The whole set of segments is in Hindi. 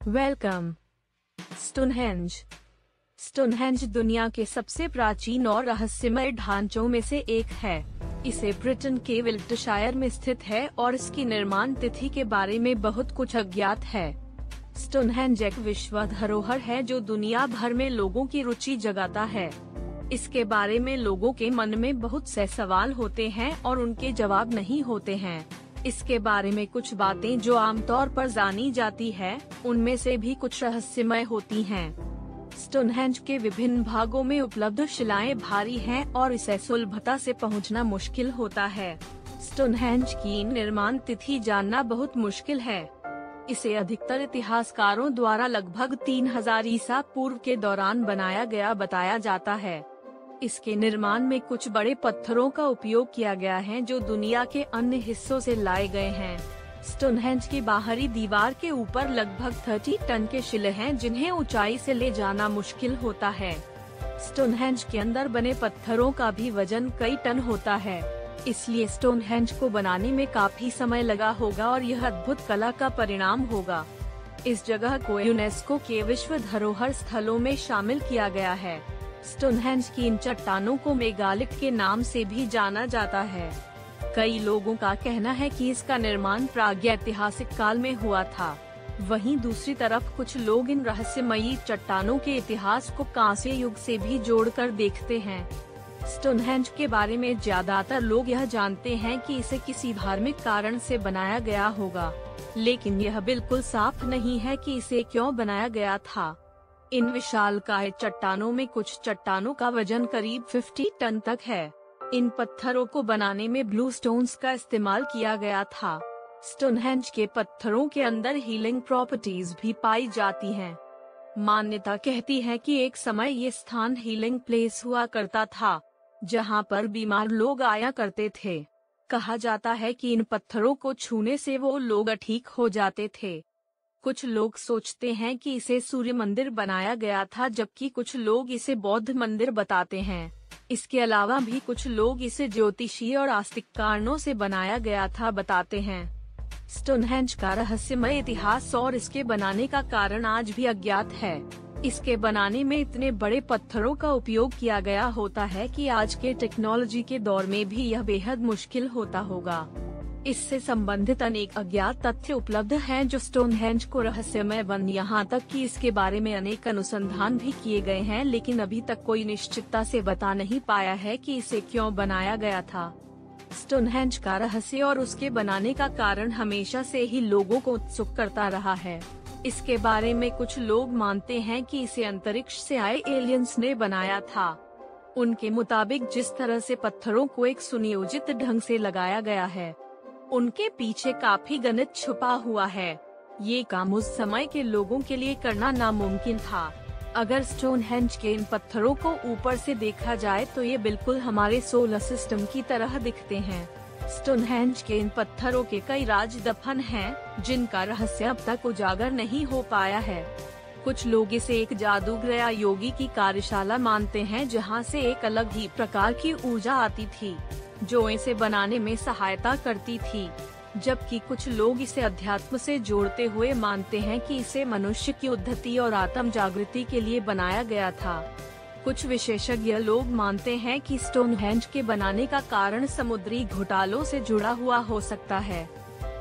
वेलकम। स्टोनहेंज। स्टोनहेंज दुनिया के सबसे प्राचीन और रहस्यमय ढांचों में से एक है। इसे ब्रिटेन के विल्टशायर में स्थित है और इसकी निर्माण तिथि के बारे में बहुत कुछ अज्ञात है। स्टोनहेंज एक विश्व धरोहर है जो दुनिया भर में लोगों की रुचि जगाता है। इसके बारे में लोगों के मन में बहुत से सवाल होते हैं और उनके जवाब नहीं होते हैं। इसके बारे में कुछ बातें जो आमतौर पर जानी जाती है, उनमें से भी कुछ रहस्यमय होती हैं। स्टोनहेंज के विभिन्न भागों में उपलब्ध शिलाएं भारी हैं और इसे सुलभता से पहुंचना मुश्किल होता है। स्टोनहेंज की निर्माण तिथि जानना बहुत मुश्किल है। इसे अधिकतर इतिहासकारों द्वारा लगभग 3000 ईसा पूर्व के दौरान बनाया गया बताया जाता है। इसके निर्माण में कुछ बड़े पत्थरों का उपयोग किया गया है जो दुनिया के अन्य हिस्सों से लाए गए हैं। स्टोनहेंज की बाहरी दीवार के ऊपर लगभग 30 टन के शिले हैं जिन्हें ऊंचाई से ले जाना मुश्किल होता है। स्टोनहेंज के अंदर बने पत्थरों का भी वजन कई टन होता है, इसलिए स्टोनहेंज को बनाने में काफी समय लगा होगा और यह अद्भुत कला का परिणाम होगा। इस जगह को यूनेस्को के विश्व धरोहर स्थलों में शामिल किया गया है। स्टोनहेंज की इन चट्टानों को मेगालिथ के नाम से भी जाना जाता है। कई लोगों का कहना है कि इसका निर्माण प्रागैतिहासिक काल में हुआ था। वहीं दूसरी तरफ कुछ लोग इन रहस्यमयी चट्टानों के इतिहास को कांस्य युग से भी जोड़कर देखते हैं। स्टोनहेंज के बारे में ज्यादातर लोग यह जानते हैं कि इसे किसी धार्मिक कारण से बनाया गया होगा, लेकिन यह बिल्कुल साफ नहीं है कि इसे क्यों बनाया गया था। इन विशालकाय चट्टानों में कुछ चट्टानों का वजन करीब 50 टन तक है। इन पत्थरों को बनाने में ब्लू स्टोन्स का इस्तेमाल किया गया था। स्टोनहेंज के पत्थरों के अंदर हीलिंग प्रॉपर्टीज भी पाई जाती हैं। मान्यता कहती है कि एक समय ये स्थान हीलिंग प्लेस हुआ करता था, जहां पर बीमार लोग आया करते थे। कहा जाता है कि इन पत्थरों को छूने से वो लोग ठीक हो जाते थे। कुछ लोग सोचते हैं कि इसे सूर्य मंदिर बनाया गया था, जबकि कुछ लोग इसे बौद्ध मंदिर बताते हैं। इसके अलावा भी कुछ लोग इसे ज्योतिषीय और आस्तिक कारणों से बनाया गया था बताते हैं। स्टोनहेंज का रहस्यमय इतिहास और इसके बनाने का कारण आज भी अज्ञात है। इसके बनाने में इतने बड़े पत्थरों का उपयोग किया गया होता है कि आज के टेक्नोलॉजी के दौर में भी यह बेहद मुश्किल होता होगा। इससे संबंधित अनेक अज्ञात तथ्य उपलब्ध हैं जो स्टोनहेंज को रहस्यमय बन यहाँ तक कि इसके बारे में अनेक अनुसंधान भी किए गए हैं, लेकिन अभी तक कोई निश्चितता से बता नहीं पाया है कि इसे क्यों बनाया गया था। स्टोनहेंज का रहस्य और उसके बनाने का कारण हमेशा से ही लोगों को उत्सुक करता रहा है। इसके बारे में कुछ लोग मानते हैं कि इसे अंतरिक्ष से आए एलियंस ने बनाया था। उनके मुताबिक जिस तरह से पत्थरों को एक सुनियोजित ढंग से लगाया गया है, उनके पीछे काफी गणित छुपा हुआ है। ये काम उस समय के लोगों के लिए करना नामुमकिन था। अगर स्टोनहेंज के इन पत्थरों को ऊपर से देखा जाए तो ये बिल्कुल हमारे सोलर सिस्टम की तरह दिखते हैं। स्टोनहेंज के इन पत्थरों के कई राज दफन हैं, जिनका रहस्य अब तक उजागर नहीं हो पाया है। कुछ लोग इसे एक जादूगर या योगी की कार्यशाला मानते हैं, जहां से एक अलग ही प्रकार की ऊर्जा आती थी जो इसे बनाने में सहायता करती थी, जबकि कुछ लोग इसे अध्यात्म से जोड़ते हुए मानते हैं कि इसे मनुष्य की उद्धति और आत्म जागृति के लिए बनाया गया था। कुछ विशेषज्ञ लोग मानते हैं कि स्टोनहेंज के बनाने का कारण समुद्री घोटालों से जुड़ा हुआ हो सकता है।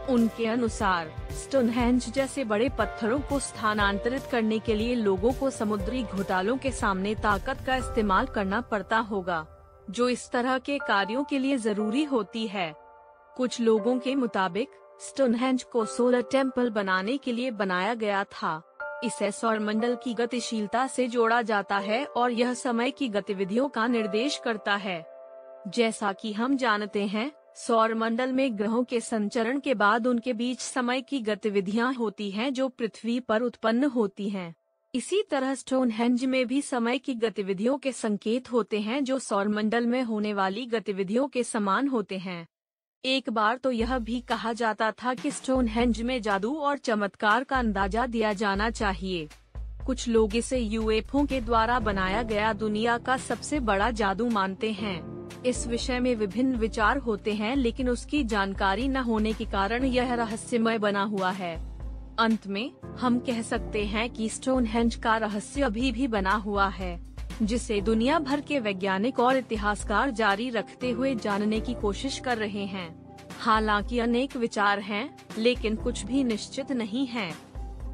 उनके अनुसार स्टोनहेंज जैसे बड़े पत्थरों को स्थानांतरित करने के लिए लोगों को समुद्री घोटालों के सामने ताकत का इस्तेमाल करना पड़ता होगा, जो इस तरह के कार्यों के लिए जरूरी होती है। कुछ लोगों के मुताबिक स्टोनहेंज को सोलर टेम्पल बनाने के लिए बनाया गया था। इसे सौरमंडल की गतिशीलता से जोड़ा जाता है और यह समय की गतिविधियों का निर्देश करता है। जैसा कि हम जानते हैं, सौरमंडल में ग्रहों के संचरण के बाद उनके बीच समय की गतिविधियां होती हैं जो पृथ्वी पर उत्पन्न होती हैं। इसी तरह स्टोनहेंज में भी समय की गतिविधियों के संकेत होते हैं जो सौरमंडल में होने वाली गतिविधियों के समान होते हैं। एक बार तो यह भी कहा जाता था कि स्टोनहेंज में जादू और चमत्कार का अंदाजा दिया जाना चाहिए। कुछ लोग इसे यूएफओ के द्वारा बनाया गया दुनिया का सबसे बड़ा जादू मानते हैं। इस विषय में विभिन्न विचार होते हैं, लेकिन उसकी जानकारी न होने के कारण यह रहस्यमय बना हुआ है। अंत में हम कह सकते हैं कि स्टोनहेंज का रहस्य अभी भी बना हुआ है, जिसे दुनिया भर के वैज्ञानिक और इतिहासकार जारी रखते हुए जानने की कोशिश कर रहे हैं। हालांकि अनेक विचार हैं, लेकिन कुछ भी निश्चित नहीं है।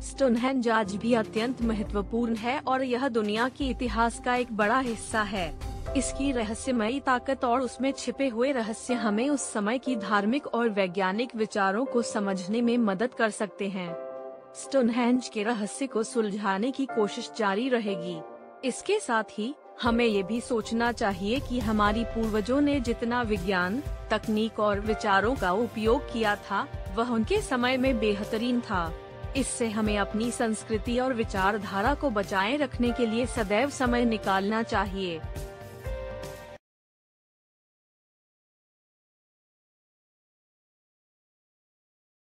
स्टोनहेंज आज भी अत्यंत महत्वपूर्ण है और यह दुनिया के इतिहास का एक बड़ा हिस्सा है। इसकी रहस्यमयी ताकत और उसमें छिपे हुए रहस्य हमें उस समय की धार्मिक और वैज्ञानिक विचारों को समझने में मदद कर सकते हैं। स्टोनहेंज के रहस्य को सुलझाने की कोशिश जारी रहेगी। इसके साथ ही हमें ये भी सोचना चाहिए कि हमारी पूर्वजों ने जितना विज्ञान, तकनीक और विचारों का उपयोग किया था, वह उनके समय में बेहतरीन था। इससे हमें अपनी संस्कृति और विचारधारा को बचाए रखने के लिए सदैव समय निकालना चाहिए।